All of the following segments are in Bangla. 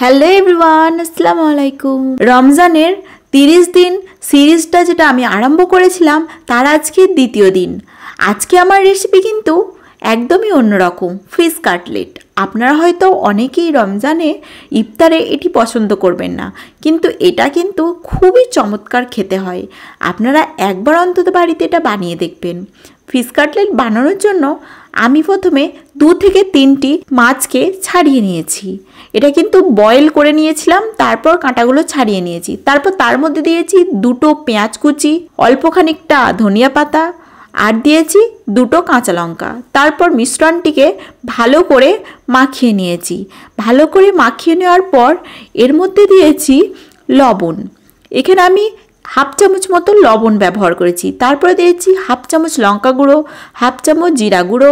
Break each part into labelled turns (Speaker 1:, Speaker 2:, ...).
Speaker 1: হ্যালো এভরিওয়ান, আসসালামু আলাইকুম। রমজানের 30 দিন সিরিজটা যেটা আমি আরম্ভ করেছিলাম তার আজকে দ্বিতীয় দিন। আজকে আমার রেসিপি কিন্তু একদমই অন্যরকম, ফিশ কাটলেট। আপনারা হয়তো অনেকেই রমজানে ইফতারে এটি পছন্দ করবেন না, কিন্তু এটা কিন্তু খুবই চমৎকার খেতে হয়। আপনারা একবার অন্তত বাড়িতে এটা বানিয়ে দেখবেন। ফিশ কাটলেট বানানোর জন্য আমি প্রথমে 2 থেকে 3টি মাছকে ছাড়িয়ে নিয়েছি। এটা কিন্তু বয়েল করে নিয়েছিলাম, তারপর কাঁটাগুলো ছাড়িয়ে নিয়েছি। তারপর তার মধ্যে দিয়েছি 2টো পেঁয়াজ কুচি, অল্প খানিকটা ধনিয়া পাতা, আর দিয়েছি 2টো কাঁচা লঙ্কা। তারপর মিশ্রণটিকে ভালো করে মাখিয়ে নিয়েছি। ভালো করে মাখিয়ে নেওয়ার পর এর মধ্যে দিয়েছি লবণ। এখানে আমি হাফ চামচ মতো লবণ ব্যবহার করেছি। তারপরে দিয়েছি হাফ চামচ লঙ্কা গুঁড়ো, হাফ চামচ জিরা গুঁড়ো,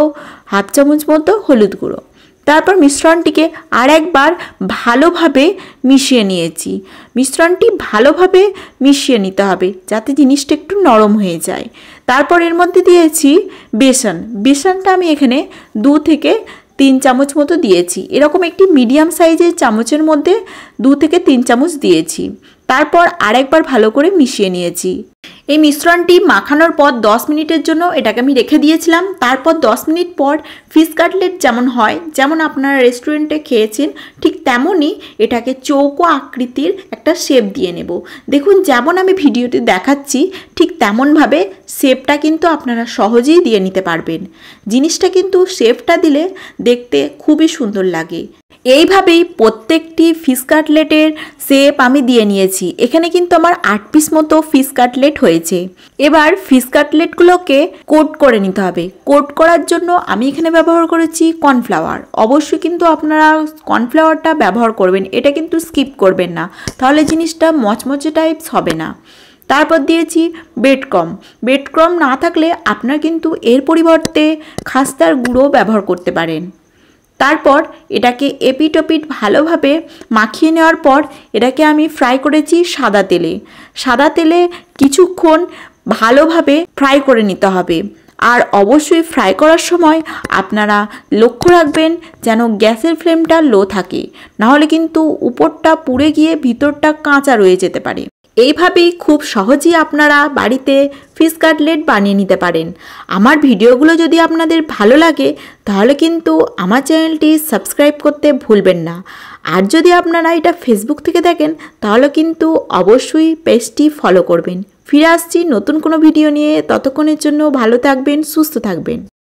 Speaker 1: হাফ চামচ মতো হলুদ গুঁড়ো। তারপর মিশ্রণটিকে আর একবার ভালোভাবে মিশিয়ে নিয়েছি। মিশ্রণটি ভালোভাবে মিশিয়ে নিতে হবে যাতে জিনিসটা একটু নরম হয়ে যায়। তারপর এর মধ্যে দিয়েছি বেসনটা আমি এখানে 2 থেকে 3 চামচ মতো দিয়েছি। এরকম একটি মিডিয়াম সাইজের চামচের মধ্যে 2 থেকে 3 চামচ দিয়েছি। তারপর আরেকবার ভালো করে মিশিয়ে নিয়েছি। এই মিশ্রণটি মাখানোর পর 10 মিনিটের জন্য এটাকে আমি রেখে দিয়েছিলাম। তারপর 10 মিনিট পর ফিশ কাটলেট যেমন হয়, যেমন আপনারা রেস্টুরেন্টে খেয়েছেন, ঠিক তেমনই এটাকে চৌকো আকৃতির একটা শেপ দিয়ে নেব। দেখুন, যেমন আমি ভিডিওতে দেখাচ্ছি ঠিক তেমনভাবে শেপটা কিন্তু আপনারা সহজেই দিয়ে নিতে পারবেন। জিনিসটা কিন্তু শেপটা দিলে দেখতে খুবই সুন্দর লাগে। এইভাবেই প্রত্যেকটি ফিশ কাটলেটের শেপ আমি দিয়ে নিয়েছি। এখানে কিন্তু আমার 8 পিস মতো ফিশ কাটলেট হয়েছে। এবার ফিশ কাটলেটগুলোকে কোট করে নিতে হবে। কোট করার জন্য আমি এখানে ব্যবহার করেছি কর্নফ্লাওয়ার। অবশ্যই কিন্তু আপনারা কর্নফ্লাওয়ারটা ব্যবহার করবেন, এটা কিন্তু স্কিপ করবেন না, তাহলে জিনিসটা মচমচে টাইপস হবে না। তারপর দিয়েছি ব্রেড ক্রাম্ব না থাকলে আপনারা কিন্তু এর পরিবর্তে খাস্তার গুঁড়ো ব্যবহার করতে পারেন। তারপর এটাকে এপিট ওপিট ভালোভাবে মাখিয়ে নেওয়ার পর এটাকে আমি ফ্রাই করেছি সাদা তেলে কিছুক্ষণ ভালোভাবে ফ্রাই করে নিতে হবে। আর অবশ্যই ফ্রাই করার সময় আপনারা লক্ষ্য রাখবেন যেন গ্যাসের ফ্লেমটা লো থাকে, নাহলে কিন্তু উপরটা পুড়ে গিয়ে ভিতরটা কাঁচা রয়ে যেতে পারে। এইভাবেই খুব সহজেই আপনারা বাড়িতে ফিশ কাটলেট বানিয়ে নিতে পারেন। আমার ভিডিওগুলো যদি আপনাদের ভালো লাগে তাহলে কিন্তু আমার চ্যানেলটি সাবস্ক্রাইব করতে ভুলবেন না। আর যদি আপনারা এটা ফেসবুক থেকে দেখেন তাহলে কিন্তু অবশ্যই পেজটি ফলো করবেন। ফিরে আসছি নতুন কোনো ভিডিও নিয়ে। ততক্ষণের জন্য ভালো থাকবেন, সুস্থ থাকবেন।